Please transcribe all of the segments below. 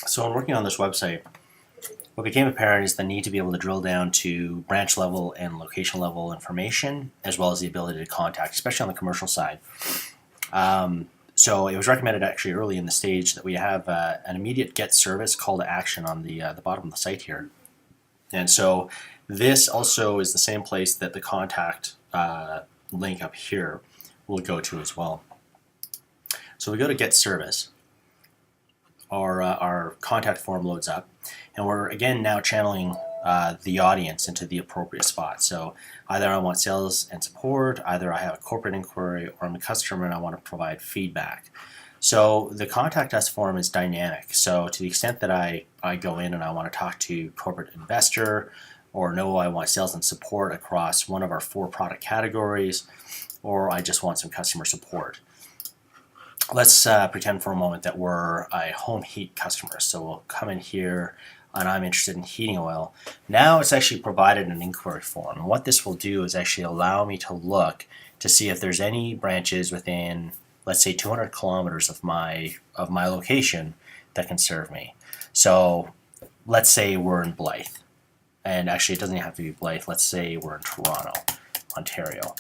So in working on this website, what became apparent is the need to be able to drill down to branch level and location level information, as well as the ability to contact, especially on the commercial side. So it was recommended actually early in the stage that we have an immediate get service call to action on the bottom of the site here. And so this also is the same place that the contact link up here will go to as well. So we go to get service. Our contact form loads up, and we're again now channeling the audience into the appropriate spot. So either I want sales and support, either I have a corporate inquiry, or I'm a customer and I want to provide feedback. So the contact us form is dynamic. So to the extent that I go in and I want to talk to corporate investor, or no, I want sales and support across one of our 4 product categories, or I just want some customer support. Let's pretend for a moment that we're a home heat customer. So we'll come in here and I'm interested in heating oil. Now it's actually provided an inquiry form. And what this will do is actually allow me to look to see if there's any branches within, let's say, 200 kilometers of my location that can serve me. So let's say we're in Blythe. And actually it doesn't have to be Blythe. Let's say we're in Toronto, Ontario.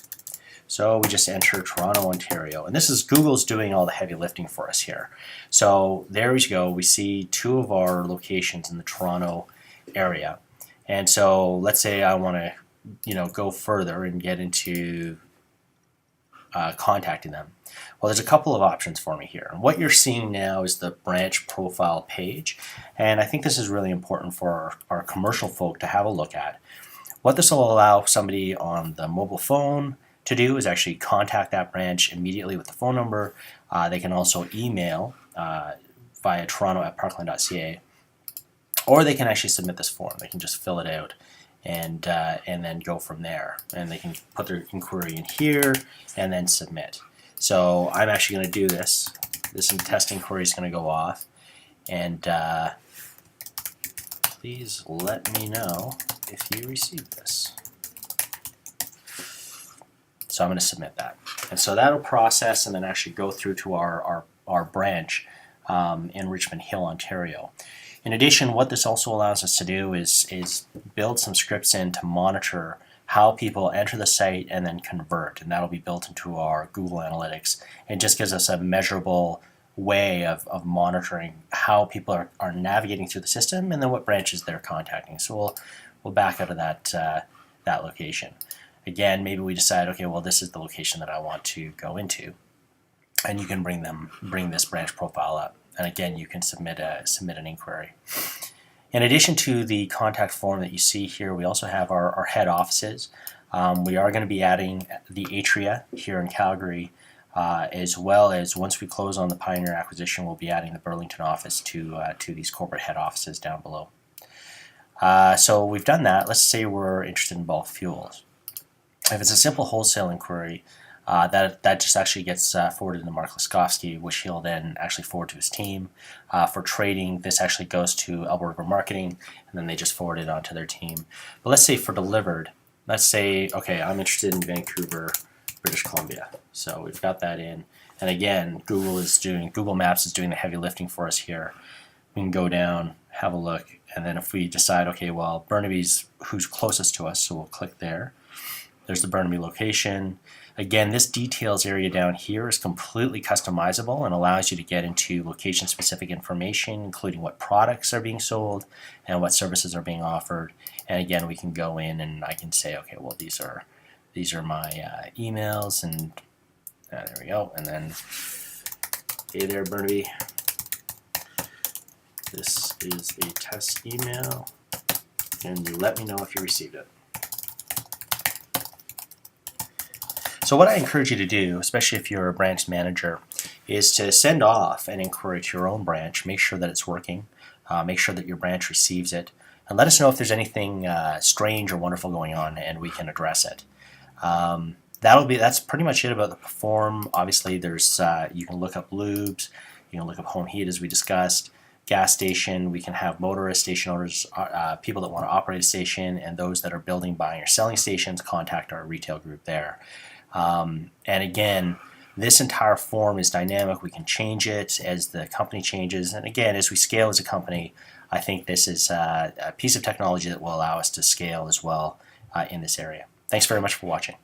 So we just enter Toronto, Ontario, and this is Google's doing all the heavy lifting for us here. So there we go. We see 2 of our locations in the Toronto area, and so let's say I want to, go further and get into contacting them. Well, there's a couple of options for me here. And what you're seeing now is the branch profile page, and I think this is really important for our commercial folk to have a look at. What this will allow somebody on the mobile phone to do is actually contact that branch immediately with the phone number. They can also email via toronto@parkland.ca, or they can actually submit this form. They can just fill it out and then go from there. And they can put their inquiry in here and then submit. So I'm actually going to do this. This test inquiry is going to go off, and please let me know if you received this. So I'm going to submit that. And so that'll process and then actually go through to our branch in Richmond Hill, Ontario. In addition, what this also allows us to do is build some scripts in to monitor how people enter the site and then convert. And that'll be built into our Google Analytics. It just gives us a measurable way of monitoring how people are navigating through the system and then what branches they're contacting. So we'll back out of that location. Again, maybe we decide, okay, well, this is the location that I want to go into, and you can bring this branch profile up, and again, you can submit an inquiry. In addition to the contact form that you see here, we also have our head offices. We are going to be adding the Atria here in Calgary, as well as once we close on the Pioneer acquisition, we'll be adding the Burlington office to these corporate head offices down below. So we've done that. Let's say we're interested in bulk fuels. If it's a simple wholesale inquiry, that just actually gets forwarded to Mark Laskowski, which he'll then actually forward to his team. For trading, this actually goes to Alberta River Marketing, and then they just forward it onto their team. But let's say for delivered, let's say, okay, I'm interested in Vancouver, British Columbia. So we've got that in. And again, Google Maps is doing the heavy lifting for us here. We can go down, have a look, and then if we decide, okay, well, Burnaby's who's closest to us, so we'll click there. There's the Burnaby location. Again, this details area down here is completely customizable and allows you to get into location-specific information, including what products are being sold and what services are being offered. And again, we can go in and I can say, okay, well, these are my emails, and there we go. And then, hey there, Burnaby. This is a test email, and let me know if you received it. So what I encourage you to do, especially if you're a branch manager, is to send off an inquiry to your own branch, make sure that it's working, make sure that your branch receives it, and let us know if there's anything strange or wonderful going on, and we can address it. That's pretty much it about the form. Obviously, there's you can look up lubes, you can look up home heat as we discussed, gas station. We can have motorists, station owners, people that want to operate a station, and those that are building, buying, or selling stations contact our retail group there. And again, This entire form is dynamic. We can change it as the company changes. And again, as we scale as a company, I think this is a piece of technology that will allow us to scale as well in this area. Thanks very much for watching.